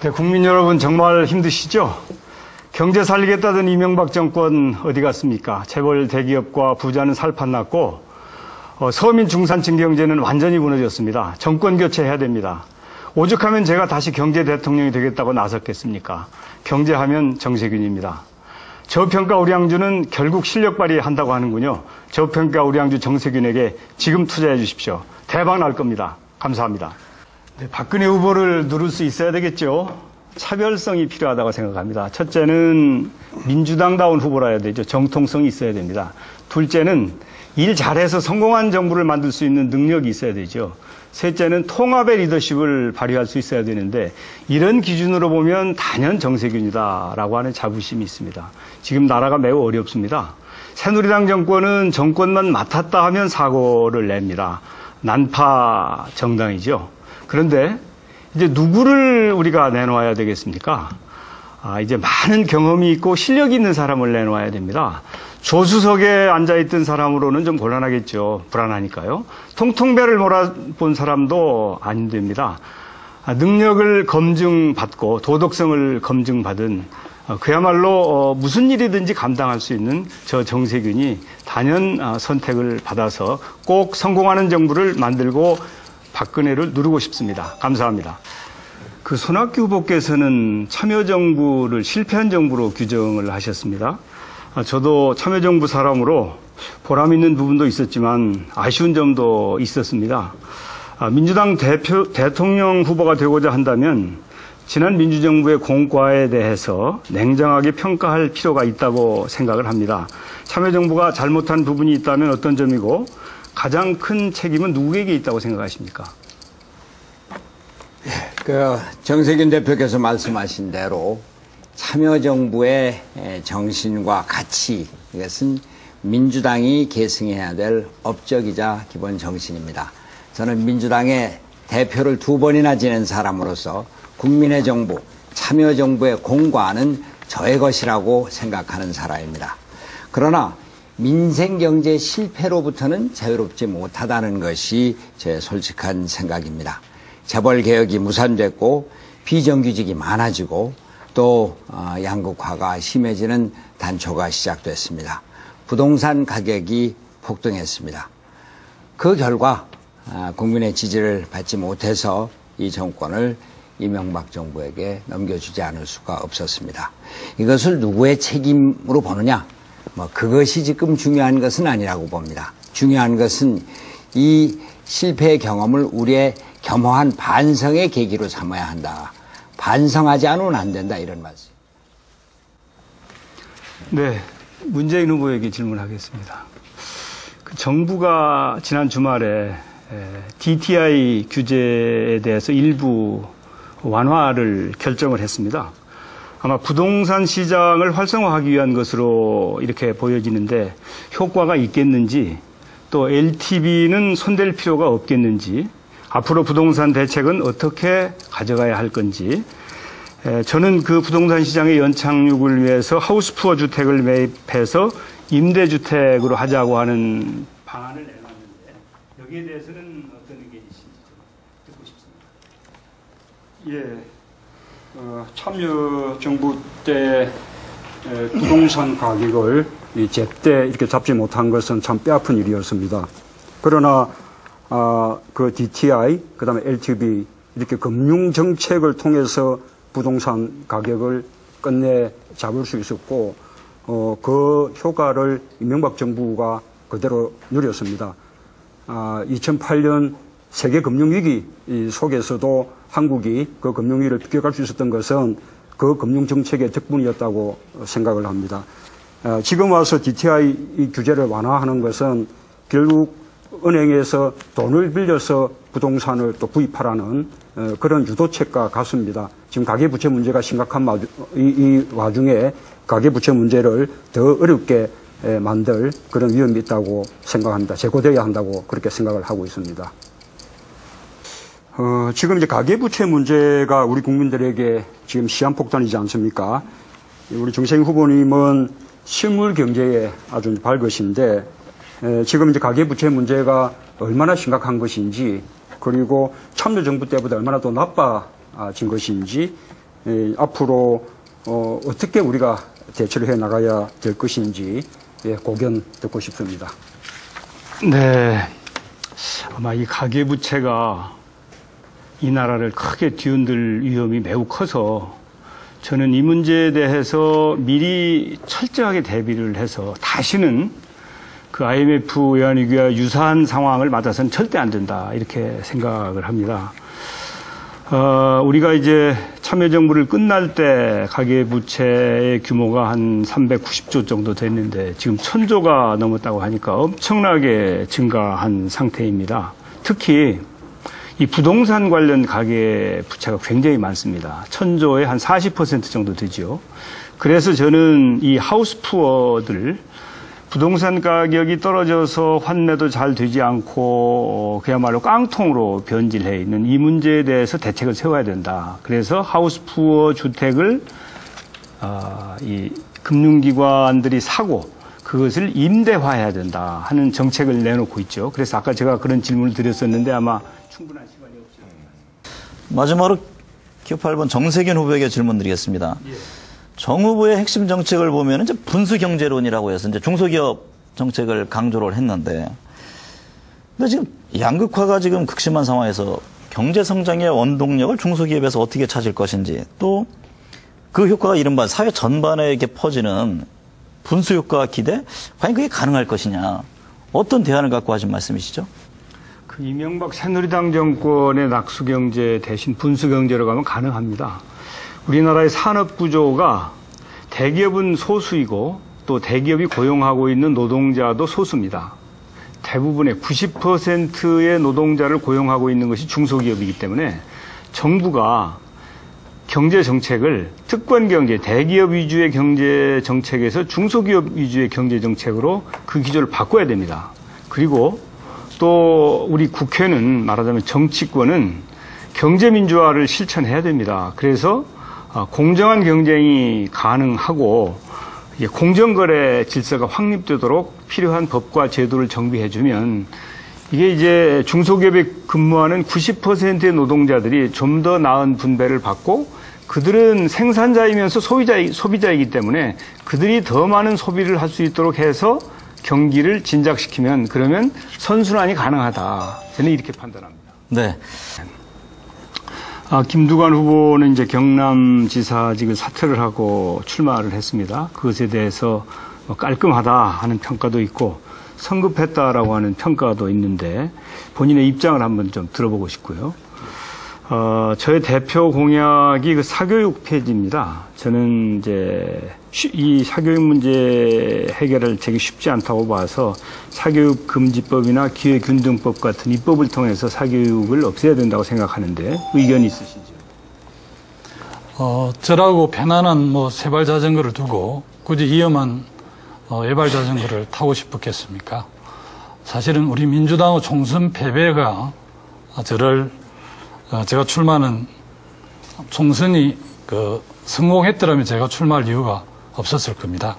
네, 국민 여러분 정말 힘드시죠? 경제 살리겠다던 이명박 정권 어디 갔습니까? 재벌 대기업과 부자는 살판났고 서민 중산층 경제는 완전히 무너졌습니다. 정권 교체해야 됩니다. 오죽하면 제가 다시 경제 대통령이 되겠다고 나섰겠습니까? 경제하면 정세균입니다. 저평가 우량주는 결국 실력 발휘한다고 하는군요. 저평가 우량주 정세균에게 지금 투자해 주십시오. 대박 날 겁니다. 감사합니다. 네, 박근혜 후보를 누를 수 있어야 되겠죠. 차별성이 필요하다고 생각합니다. 첫째는 민주당다운 후보라 해야 되죠. 정통성이 있어야 됩니다. 둘째는 일 잘해서 성공한 정부를 만들 수 있는 능력이 있어야 되죠. 셋째는 통합의 리더십을 발휘할 수 있어야 되는데 이런 기준으로 보면 단연 정세균이다라고 하는 자부심이 있습니다. 지금 나라가 매우 어렵습니다. 새누리당 정권은 정권만 맡았다 하면 사고를 냅니다. 난파 정당이죠. 그런데 이제 누구를 우리가 내놓아야 되겠습니까? 이제 많은 경험이 있고 실력이 있는 사람을 내놓아야 됩니다. 조수석에 앉아있던 사람으로는 좀 곤란하겠죠. 불안하니까요. 통통배를 몰아본 사람도 안 됩니다. 능력을 검증받고 도덕성을 검증받은 그야말로 무슨 일이든지 감당할 수 있는 저 정세균이 단연 선택을 받아서 꼭 성공하는 정부를 만들고 박근혜를 누르고 싶습니다. 감사합니다. 그 손학규 후보께서는 참여정부를 실패한 정부로 규정을 하셨습니다. 저도 참여정부 사람으로 보람 있는 부분도 있었지만 아쉬운 점도 있었습니다. 민주당 대통령 후보가 되고자 한다면 지난 민주정부의 공과에 대해서 냉정하게 평가할 필요가 있다고 생각을 합니다. 참여정부가 잘못한 부분이 있다면 어떤 점이고 가장 큰 책임은 누구에게 있다고 생각하십니까? 정세균 대표께서 말씀하신 대로 참여정부의 정신과 가치, 이것은 민주당이 계승해야 될 업적이자 기본 정신입니다. 저는 민주당의 대표를 2번이나 지낸 사람으로서 국민의 정부, 참여정부의 공과는 저의 것이라고 생각하는 사람입니다. 그러나 민생경제 실패로부터는 자유롭지 못하다는 것이 제 솔직한 생각입니다. 재벌개혁이 무산됐고 비정규직이 많아지고 또 양극화가 심해지는 단초가 시작됐습니다. 부동산 가격이 폭등했습니다. 그 결과 국민의 지지를 받지 못해서 이 정권을 이명박 정부에게 넘겨주지 않을 수가 없었습니다. 이것을 누구의 책임으로 보느냐? 그것이 지금 중요한 것은 아니라고 봅니다. 중요한 것은 이 실패의 경험을 우리의 겸허한 반성의 계기로 삼아야 한다. 반성하지 않으면 안 된다, 이런 말씀. 네, 문재인 후보에게 질문하겠습니다. 정부가 지난 주말에 DTI 규제에 대해서 일부 완화를 결정을 했습니다. 아마 부동산 시장을 활성화하기 위한 것으로 이렇게 보여지는데 효과가 있겠는지, 또 LTV는 손댈 필요가 없겠는지, 앞으로 부동산 대책은 어떻게 가져가야 할 건지, 저는 그 부동산 시장의 연착륙을 위해서 하우스푸어 주택을 매입해서 임대주택으로 하자고 하는 방안을 내놨는데 여기에 대해서는 어떤 의견이신지 좀 듣고 싶습니다. 예. 참여정부 때 부동산 가격을 제때 이렇게 잡지 못한 것은 참 뼈아픈 일이었습니다. 그러나 그 DTI, 그다음에 LTV 이렇게 금융 정책을 통해서 부동산 가격을 끝내 잡을 수 있었고 그 효과를 이명박 정부가 그대로 누렸습니다. 2008년 세계 금융위기 속에서도 한국이 그 금융위기를 비껴갈 수 있었던 것은 그 금융정책의 덕분이었다고 생각을 합니다. 지금 와서 DTI 규제를 완화하는 것은 결국 은행에서 돈을 빌려서 부동산을 또 구입하라는 그런 유도책과 같습니다. 지금 가계부채 문제가 심각한 이 와중에 가계부채 문제를 더 어렵게 만들 그런 위험이 있다고 생각합니다. 제고되어야 한다고 그렇게 생각을 하고 있습니다. 지금 이제 가계부채 문제가 우리 국민들에게 지금 시한폭탄이지 않습니까? 우리 정세균 후보님은 실물 경제에 아주 밝으신데 지금 이제 가계부채 문제가 얼마나 심각한 것인지, 그리고 참여정부 때보다 얼마나 더 나빠진 것인지 앞으로 어떻게 우리가 대처를 해 나가야 될 것인지 고견 듣고 싶습니다. 네. 아마 이 가계부채가 이 나라를 크게 뒤흔들 위험이 매우 커서 저는 이 문제에 대해서 미리 철저하게 대비를 해서 다시는 그 IMF 외환위기와 유사한 상황을 맞아서는 절대 안 된다 이렇게 생각을 합니다. 우리가 이제 참여정부를 끝날 때 가계부채의 규모가 한 390조 정도 됐는데 지금 1000조가 넘었다고 하니까 엄청나게 증가한 상태입니다. 특히 이 부동산 관련 가계부채가 굉장히 많습니다. 1000조의 한 40% 정도 되죠. 그래서 저는 이 하우스푸어들 부동산 가격이 떨어져서 환매도 잘 되지 않고 그야말로 깡통으로 변질해 있는 이 문제에 대해서 대책을 세워야 된다. 그래서 하우스푸어 주택을 이 금융기관들이 사고 그것을 임대화해야 된다 하는 정책을 내놓고 있죠. 그래서 아까 제가 그런 질문을 드렸었는데 아마 충분한 시간이 없지 않을까. 마지막으로 기호 8번 정세균 후보에게 질문 드리겠습니다. 예. 정 후보의 핵심 정책을 보면 이제 분수 경제론이라고 해서 이제 중소기업 정책을 강조를 했는데, 근데 지금 양극화가 지금 극심한 상황에서 경제 성장의 원동력을 중소기업에서 어떻게 찾을 것인지, 또 그 효과가 이른바 사회 전반에게 퍼지는 분수 효과 기대, 과연 그게 가능할 것이냐, 어떤 대안을 갖고 하신 말씀이시죠? 그 이명박 새누리당 정권의 낙수경제 대신 분수경제로 가면 가능합니다. 우리나라의 산업 구조가 대기업은 소수이고 또 대기업이 고용하고 있는 노동자도 소수입니다. 대부분의 90%의 노동자를 고용하고 있는 것이 중소기업이기 때문에 정부가 경제 정책을 특권 경제, 대기업 위주의 경제 정책에서 중소기업 위주의 경제 정책으로 그 기조를 바꿔야 됩니다. 그리고 또 우리 국회는 말하자면 정치권은 경제 민주화를 실천해야 됩니다. 그래서 공정한 경쟁이 가능하고 공정거래 질서가 확립되도록 필요한 법과 제도를 정비해주면 이게 이제 중소기업에 근무하는 90%의 노동자들이 좀 더 나은 분배를 받고 그들은 생산자이면서 소비자이기 때문에 그들이 더 많은 소비를 할 수 있도록 해서 경기를 진작시키면 그러면 선순환이 가능하다. 저는 이렇게 판단합니다. 네. 김두관 후보는 이제 경남지사직을 사퇴를 하고 출마를 했습니다. 그것에 대해서 깔끔하다 하는 평가도 있고 성급했다라고 하는 평가도 있는데 본인의 입장을 한번 좀 들어보고 싶고요. 저의 대표 공약이 그 사교육 폐지입니다. 저는 이제 이 사교육 문제 해결을 되게 쉽지 않다고 봐서 사교육 금지법이나 기회균등법 같은 입법을 통해서 사교육을 없애야 된다고 생각하는데 의견이 있으시죠? 저라고 편안한 세발 자전거를 두고 굳이 위험한 외발 자전거를 타고 싶었겠습니까? 사실은 우리 민주당의 총선 패배가 제가 출마하는 총선이 성공했더라면 제가 출마할 이유가 없었을 겁니다.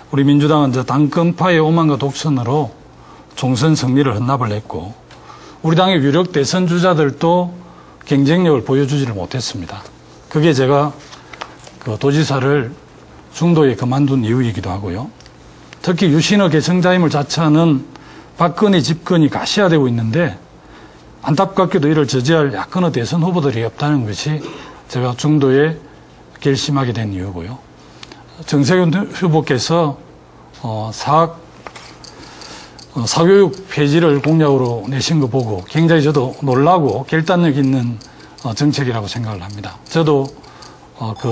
우리 민주당은 당권파의 오만과 독선으로 총선 승리를 헌납을 했고 우리 당의 유력 대선 주자들도 경쟁력을 보여주지를 못했습니다. 그게 제가 도지사를 중도에 그만둔 이유이기도 하고요. 특히 유신의 개성자임을 자처하는 박근혜 집권이 가시화되고 있는데 안타깝게도 이를 저지할 야권의 대선 후보들이 없다는 것이 제가 중도에 결심하게 된 이유고요. 정세균 후보께서 사교육 폐지를 공약으로 내신 거 보고 굉장히 저도 놀라고 결단력 있는 정책이라고 생각을 합니다. 저도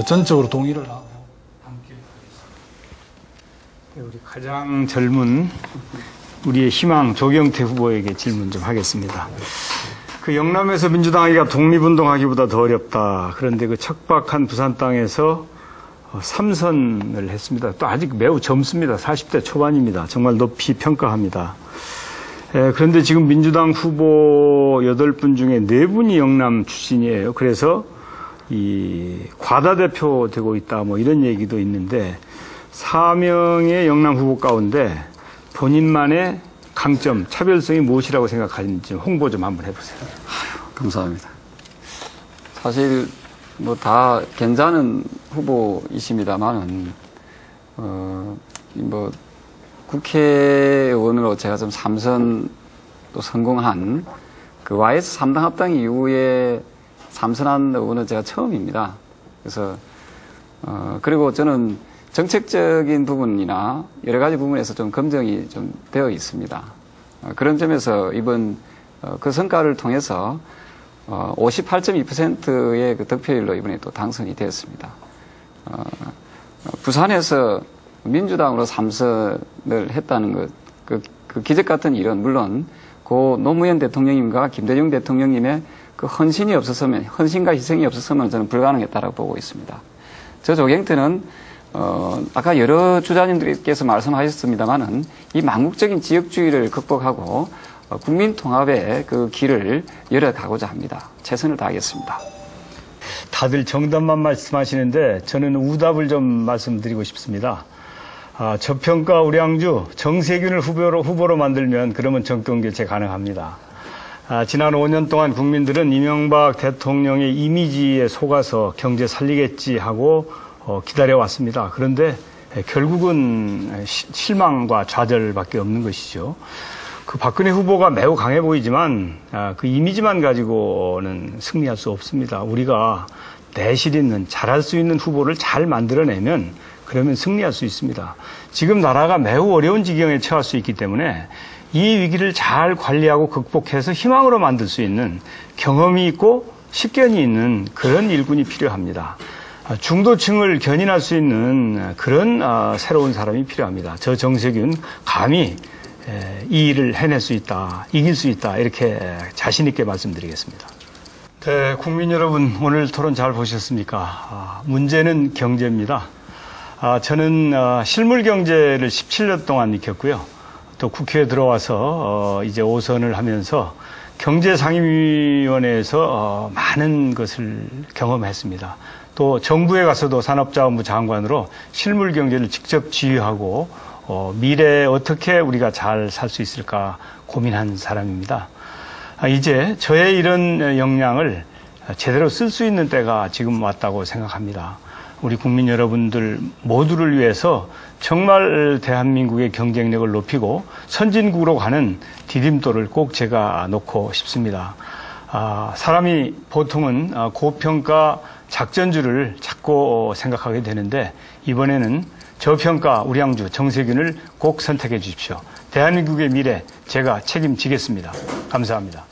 전적으로 동의를 하고 함께 우리 가장 젊은 우리의 희망 조경태 후보에게 질문 좀 하겠습니다. 그 영남에서 민주당 하기가 독립운동하기보다 더 어렵다. 그런데 그 척박한 부산 땅에서 3선을 했습니다. 또 아직 매우 젊습니다. 40대 초반입니다. 정말 높이 평가합니다. 그런데 지금 민주당 후보 8분 중에 4분이 영남 출신이에요. 그래서 이 과다대표 되고 있다 이런 얘기도 있는데 4명의 영남 후보 가운데 본인만의 강점, 차별성이 무엇이라고 생각하는지 홍보 좀 한번 해보세요. 감사합니다. 사실 뭐 다 괜찮은 후보이십니다만은 뭐 국회의원으로 제가 좀 3선 또 성공한 그 YS 3당 합당 이후에 3선한 의원은 제가 처음입니다. 그래서 그리고 저는 정책적인 부분이나 여러 가지 부분에서 좀 검증이 좀 되어 있습니다. 그런 점에서 이번 그 성과를 통해서 58.2%의 그 득표율로 이번에 또 당선이 되었습니다. 부산에서 민주당으로 3선을 했다는 것, 그 기적 같은 일은 물론 고 노무현 대통령님과 김대중 대통령님의 그 헌신과 희생이 없었으면 저는 불가능했다고 보고 있습니다. 저 조경태는 아까 여러 주자님들께서 말씀하셨습니다만은 이 망국적인 지역주의를 극복하고 국민 통합의 그 길을 열어가고자 합니다. 최선을 다하겠습니다. 다들 정답만 말씀하시는데 저는 우답을 좀 말씀드리고 싶습니다. 저평가 우량주 정세균을 후보로 만들면 그러면 정권교체 가능합니다. 지난 5년 동안 국민들은 이명박 대통령의 이미지에 속아서 경제 살리겠지 하고 기다려왔습니다. 그런데 결국은 실망과 좌절밖에 없는 것이죠. 그 박근혜 후보가 매우 강해 보이지만 그 이미지만 가지고는 승리할 수 없습니다. 우리가 내실 있는 잘할 수 있는 후보를 잘 만들어내면 그러면 승리할 수 있습니다. 지금 나라가 매우 어려운 지경에 처할 수 있기 때문에 이 위기를 잘 관리하고 극복해서 희망으로 만들 수 있는 경험이 있고 식견이 있는 그런 일꾼이 필요합니다. 중도층을 견인할 수 있는 그런 새로운 사람이 필요합니다. 저 정세균 감히 이 일을 해낼 수 있다, 이길 수 있다 이렇게 자신 있게 말씀드리겠습니다. 네, 국민 여러분 오늘 토론 잘 보셨습니까? 문제는 경제입니다. 저는 실물 경제를 17년 동안 익혔고요. 또 국회에 들어와서 이제 5선을 하면서 경제상임위원회에서 많은 것을 경험했습니다. 또 정부에 가서도 산업자원부 장관으로 실물 경제를 직접 지휘하고 미래에 어떻게 우리가 잘 살 수 있을까 고민한 사람입니다. 이제 저의 이런 역량을 제대로 쓸 수 있는 때가 지금 왔다고 생각합니다. 우리 국민 여러분들 모두를 위해서 정말 대한민국의 경쟁력을 높이고 선진국으로 가는 디딤돌을 꼭 제가 놓고 싶습니다. 사람이 보통은 고평가 작전주를 자꾸 생각하게 되는데 이번에는 저평가 우량주 정세균을 꼭 선택해 주십시오. 대한민국의 미래 제가 책임지겠습니다. 감사합니다.